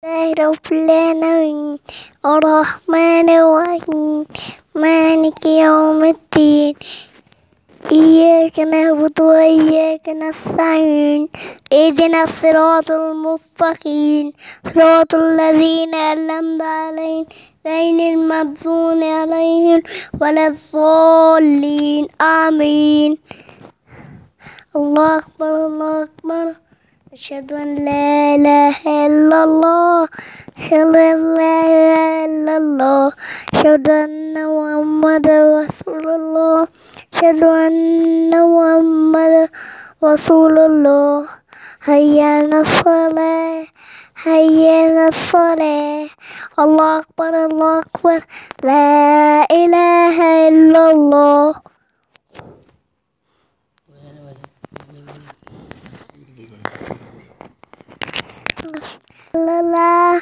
لله رب العالمين الرحمن الرحيم مالك يوم الدين إياك نعبد وإياك نستعين اهدنا الصراط المستقيم صراط الذين أنعمت عليهم غير المغضوب عليهم ولا الضالين آمين. الله أكبر الله أكبر أشهد أن لا إله إلا الله أشهد أن لا إله إلا الله أشهد أن محمدا رسول الله أشهد أن محمدا رسول الله حي على الصلاة حي على الصلاة. الله أكبر الله أكبر لا إله إلا الله. لا لا